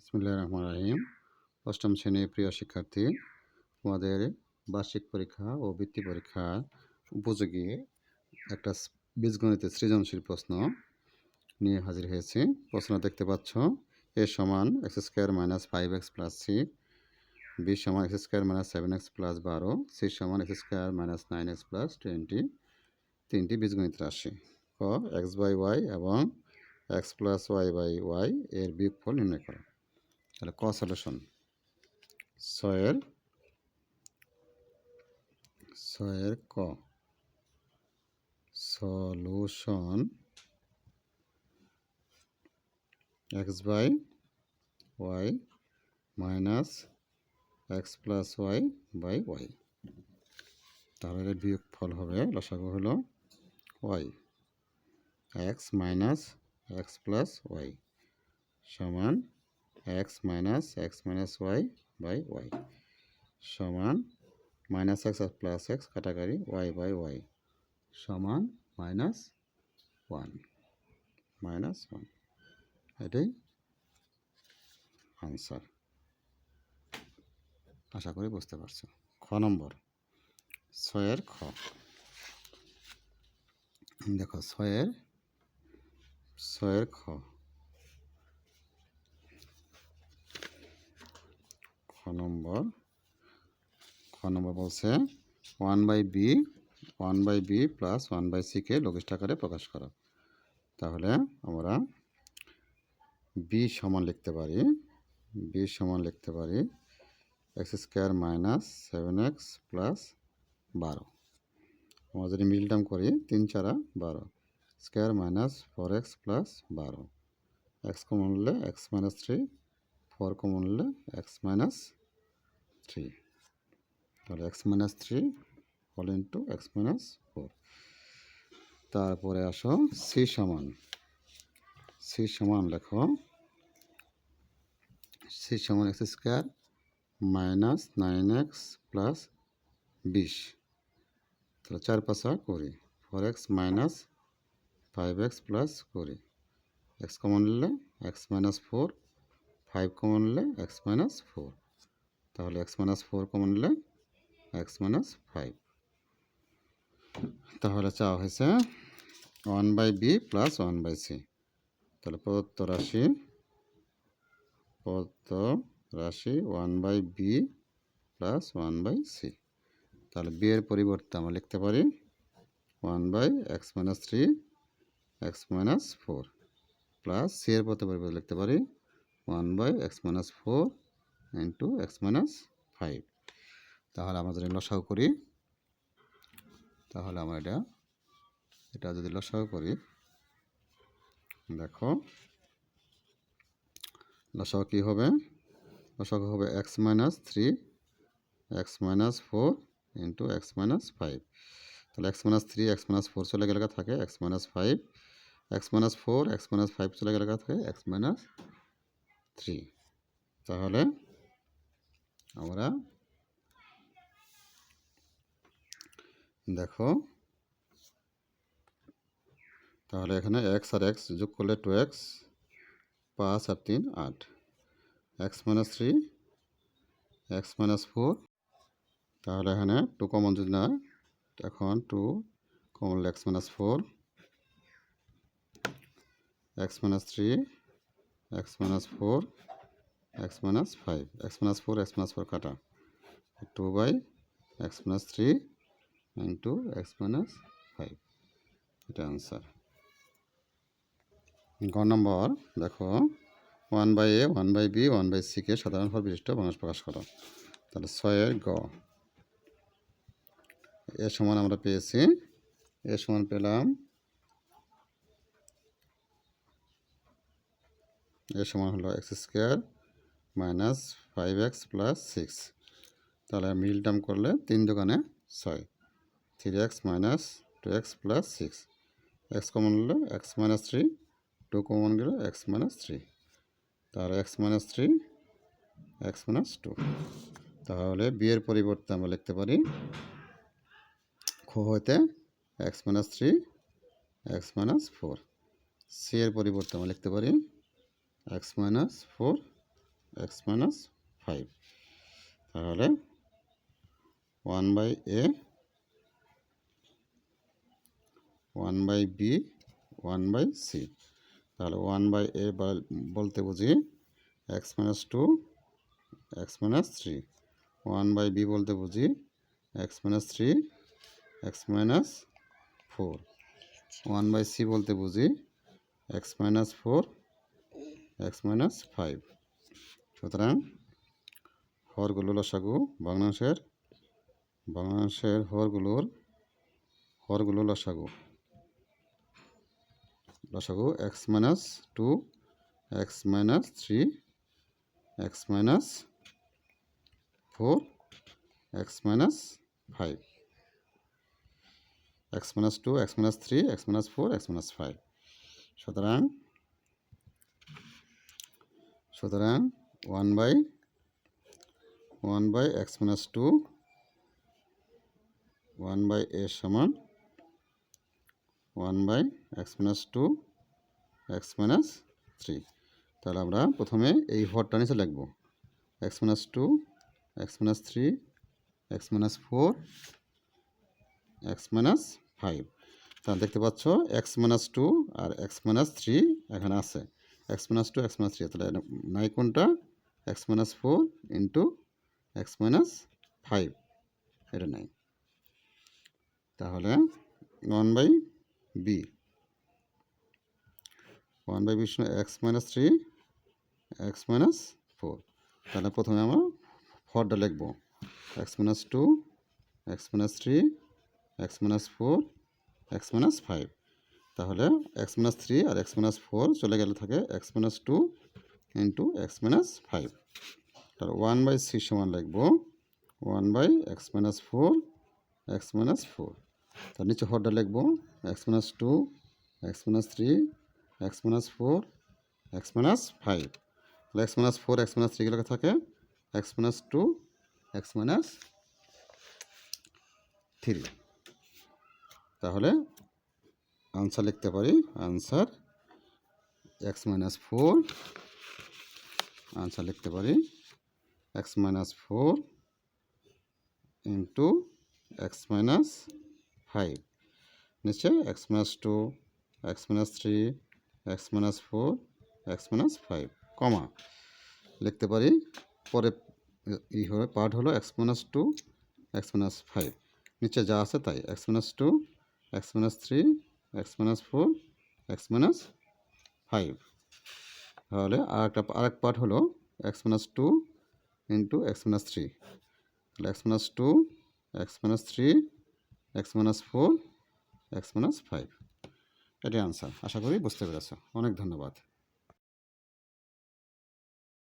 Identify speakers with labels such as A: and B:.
A: বিসমিল্লাহির রহমানির রহিম। অষ্টম শ্রেণীর প্রিয় শিক্ষার্থী, তোমাদের বার্ষিক পরীক্ষা ও বৃত্তি পরীক্ষার উপযোগী একটা বীজগণিতের সৃজনশীল প্রশ্ন নিয়ে হাজির হয়েছি। প্রশ্ন দেখতে পাচ্ছ, এ সমান x square minus 5x plus C, B সমান x square minus 7x plus 12, C সমান x square minus 9x plus 20, তিনটি বীজগণিত রাশি। ক এক্স বাই ওয়াই এবং x plus y by y এর বিয়োগফল নির্ণয় করা। তাহলে ক সলিউশন, ছয়ের ক solution x by y minus x plus y by y. তাহলে বিয়োগফল হবে, লসাগু হলো y, x minus x plus y সমান x minus y by y সমান মাইনাস এক্স আর প্লাস এক্স কাটাকাটি ওয়াই বাই ওয়াই সমান মাইনাস ওয়ান। এটাই আনসার। আশা করি বুঝতে পারছো। খ নম্বর, ছয়ের খ। দেখো ছয়ের খ নম্বর বলছে 1/b প্লাস 1/c-কে লঘিষ্ঠ আকারে প্রকাশ করো। তাহলে আমরা বি সমান লিখতে পারি x square minus 7x plus 12। আমরা যদি মিডল টার্ম করি 3 4 12 square minus 4x plus 12, x common নিলে এক্স মাইনাস 3, 4 কমন নিলে এক্স মাইনাস 3, তাহলে x minus 3 whole into x minus 4। তারপরে আসো সি সমান লেখো, সি সমান x square minus 9x plus 20, তাহলে 4 5 20, 4x minus 5x plus 20, x common নিলে এক্স মাইনাস 4, 5 কমন নিলে এক্স মাইনাস 4, তাহলে এক্স মাইনাস 4 কমন নিলে এক্স মাইনাস 5। তাহলে চাওয়া হয়েছে 1/b প্লাস 1/c। তাহলে প্রদত্ত রাশি 1/b প্লাস 1/c। তাহলে b এর পরিবর্তে আমরা লিখতে পারি 1/x minus 3 x minus 4 plus c এর পরিবর্তে লিখতে পারি 1/x minus 4 into x minus 5। তাহলে আমরা যদি লসাগু করি, তাহলে আমরা এটা যদি লসাগু করি, দেখো লসাগু কী হবে, লসাগু হবে x minus 3 x minus 4 into x minus 5। তাহলে এক্স মাইনাস 3 এক্স মাইনাস 4 চলে গেলে থাকে x minus 5, x minus 4 x minus 5 চলে গেলে থাকে এক্স মাইনাস 3। তাহলে আমরা দেখো, তাহলে এখানে এক্স আর এক্স যোগ করলে 2x, 5 আর 3 8, এক্স মাইনাস 3 এক্স মাইনাস 4, তাহলে এখানে 2 কমন যদি না, এখন 2 common x minus 4, x minus 3 x minus 4 x minus 5, x minus 4 কাটা 2/x minus 3 into x minus 5, এটা আনসার। গ নম্বর, দেখো 1/a 1/b 1/c-কে সাধারণ ফল বিশিষ্ট ভগ্নাংশ প্রকাশ করো। তাহলে 6-এর গ। এ সমান আমরা পেয়েছি, এ সমান পেলাম, এ সমান হলো x square minus 5x plus 6। তাহলে মিডল টার্ম করলে 3 দোকানে 6, 3x minus 2x plus 6, x common হলে এক্স মাইনাস 3, 2 কমন গেলে এক্স মাইনাস 3, তাহলে এক্স মাইনাস 3 এক্স মাইনাস 2। তাহলে বি এর পরিবর্তে আমরা লিখতে পারি খ হইতে x minus 3 x minus 4, C এর পরিবর্তে আমরা লিখতে পারি এক্স মাইনাস 4 এক্স মাইনাস 5, তাহলে 1 by A 1 by B 1 by C. তাহলে 1 বাই এ বলতে বুঝি x minus 2 x minus 3, 1 by B বলতে বুঝি x minus 3 x minus 4, 1 by C বলতে বুঝি এক্স মাইনাস 4 এক্স মাইনাস 5। সুতরাং হরগুলো লসাগু ভগ্নাংশের হরগুলো লসাগু x minus 2 x minus 3 x minus 4 x minus 5, x minus 2 x minus 3 x minus 4 x minus 5। সুতরাং 1 by x minus 2 1 by A সমান 1 by x minus 2 x minus 3। তাহলে আমরা প্রথমে এই হরটা নিচে লিখব x minus 2 x minus 3 x minus 4 x minus 5। তাহলে দেখতে পাচ্ছ এক্স মাইনাস 2 আর এক্স মাইনাস 3 এখানে আছে, এক্স মাইনাস 2 এক্স মাইনাস 3, তাহলে নাই কোনটা x minus 4 into x minus 5, এটা নাই। তাহলে 1 বাই বি 1 বাই বি সমান এক্স মাইনাস 3 এক্স মাইনাস 4। তাহলে প্রথমে আমরা হরটা লিখব x minus 2 x minus 3 x minus 4 x minus 5। তাহলে এক্স মাইনাস 3 আর এক্স মাইনাস 4 চলে গেলে থাকে x minus 2 into x minus 5। তাহলে 1 বাই সি সমান লিখব 1 by x minus 4 x minus 4। তার নিচে হরটা লিখব x minus 2 x minus 3 x minus 4 x minus 5। তাহলে এক্স মাইনাস 4 এক্স মাইনাস 3 গুলো থাকে এক্স মাইনাস 2 এক্স মাইনাস 3। তাহলে আনসার লিখতে পারি, আনসার এক্স মাইনাস 4, আনসার লিখতে পারি x minus 4 into x minus 5, নিচে x minus 2 x minus 3 x minus 4 x minus 5, কমা লিখতে পারি পরে পার্ট হলো এক্স মাইনাস 2 এক্স মাইনাস 5, নিচে যা আছে তাই x minus 2 x minus 3 x minus 4 x minus 5। তাহলে আরেক পার্ট হলো x minus 2 into x minus 3, তাহলে x minus 2 x minus 3 x minus 4 x minus 5। এটাই আনসার। আশা করি বুঝতে পেরেছ। অনেক ধন্যবাদ।